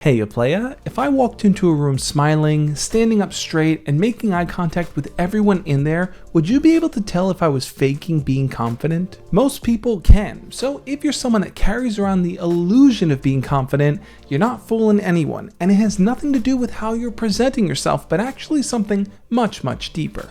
Hey, you playa, if I walked into a room smiling, standing up straight, and making eye contact with everyone in there, would you be able to tell if I was faking being confident? Most people can, so if you're someone that carries around the illusion of being confident, you're not fooling anyone, and it has nothing to do with how you're presenting yourself, but actually something much, much deeper.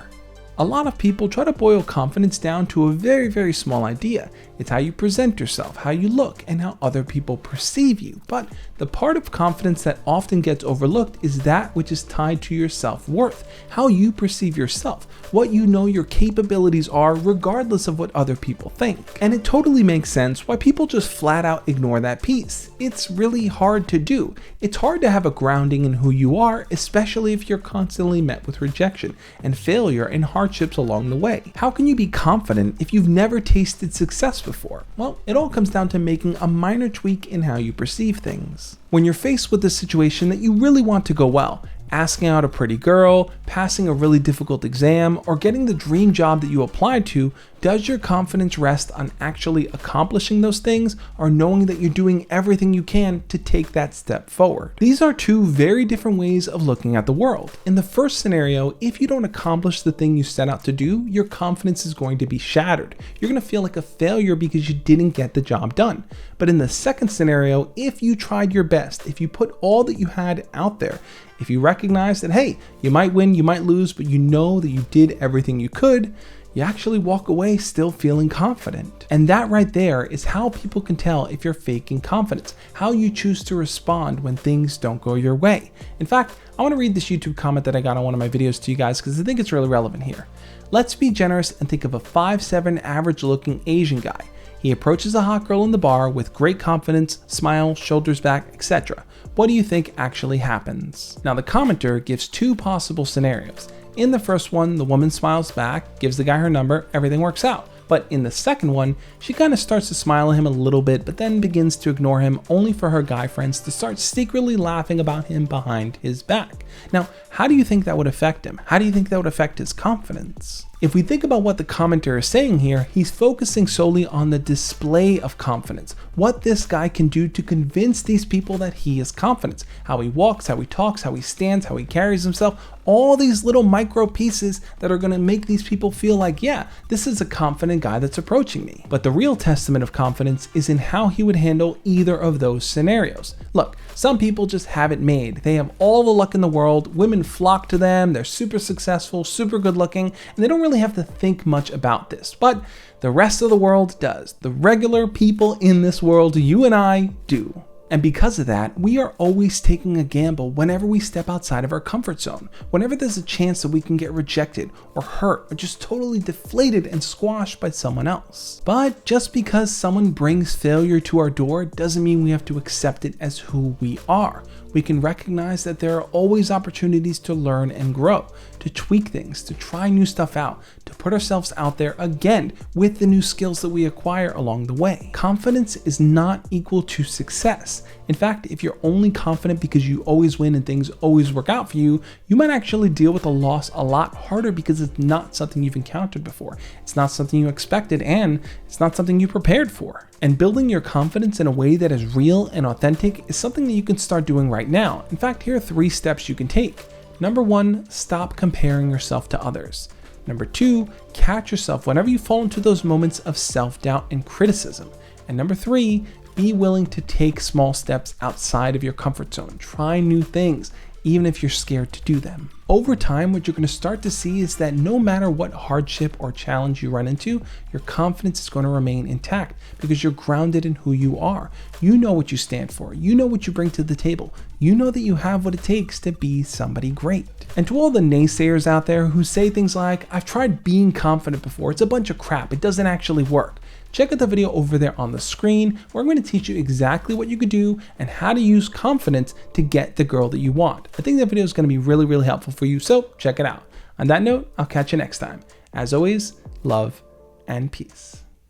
A lot of people try to boil confidence down to a very, very small idea. It's how you present yourself, how you look, and how other people perceive you. But the part of confidence that often gets overlooked is that which is tied to your self-worth, how you perceive yourself, what you know your capabilities are regardless of what other people think. And it totally makes sense why people just flat out ignore that piece. It's really hard to do. It's hard to have a grounding in who you are, especially if you're constantly met with rejection and failure and hardships along the way. How can you be confident if you've never tasted success before? Well, it all comes down to making a minor tweak in how you perceive things. When you're faced with a situation that you really want to go well, asking out a pretty girl, passing a really difficult exam, or getting the dream job that you applied to, does your confidence rest on actually accomplishing those things or knowing that you're doing everything you can to take that step forward? These are two very different ways of looking at the world. In the first scenario, if you don't accomplish the thing you set out to do, your confidence is going to be shattered. You're going to feel like a failure because you didn't get the job done. But in the second scenario, if you tried your best, if you put all that you had out there, if you recognize that, hey, you might win, you might lose, but you know that you did everything you could, you actually walk away still feeling confident. And that right there is how people can tell if you're faking confidence, how you choose to respond when things don't go your way. In fact, I want to read this YouTube comment that I got on one of my videos to you guys because I think it's really relevant here. Let's be generous and think of a 5'7" average looking Asian guy. He approaches a hot girl in the bar with great confidence, smile, shoulders back, etc. What do you think actually happens? Now the commenter gives two possible scenarios. In the first one, the woman smiles back, gives the guy her number, everything works out. But in the second one, she kind of starts to smile at him a little bit, but then begins to ignore him, only for her guy friends to start secretly laughing about him behind his back. Now, how do you think that would affect him? How do you think that would affect his confidence? If we think about what the commenter is saying here, he's focusing solely on the display of confidence, what this guy can do to convince these people that he is confident, how he walks, how he talks, how he stands, how he carries himself, all these little micro pieces that are going to make these people feel like, yeah, this is a confident guy that's approaching me. But the real testament of confidence is in how he would handle either of those scenarios. Look, some people just have it made. They have all the luck in the world, women flock to them, they're super successful, super good looking, and they don't really have to think much about this. But the rest of the world does. The regular people in this world, you and I, do. And because of that, we are always taking a gamble whenever we step outside of our comfort zone. Whenever there's a chance that we can get rejected or hurt or just totally deflated and squashed by someone else. But just because someone brings failure to our door doesn't mean we have to accept it as who we are. We can recognize that there are always opportunities to learn and grow, to tweak things, to try new stuff out, to put ourselves out there again with the new skills that we acquire along the way. Confidence is not equal to success. In fact, if you're only confident because you always win and things always work out for you, you might actually deal with a loss a lot harder because it's not something you've encountered before. It's not something you expected, and it's not something you prepared for. And building your confidence in a way that is real and authentic is something that you can start doing right now. In fact, here are 3 steps you can take. Number 1, stop comparing yourself to others. Number 2, catch yourself whenever you fall into those moments of self-doubt and criticism. And number 3, be willing to take small steps outside of your comfort zone. Try new things, even if you're scared to do them. Over time, what you're going to start to see is that no matter what hardship or challenge you run into, your confidence is going to remain intact because you're grounded in who you are. You know what you stand for. You know what you bring to the table. You know that you have what it takes to be somebody great. And to all the naysayers out there who say things like, I've tried being confident before, it's a bunch of crap, it doesn't actually work. Check out the video over there on the screen where I'm going to teach you exactly what you could do and how to use confidence to get the girl that you want. I think that video is going to be really, really helpful for you, so check it out. On that note, I'll catch you next time. As always, love and peace.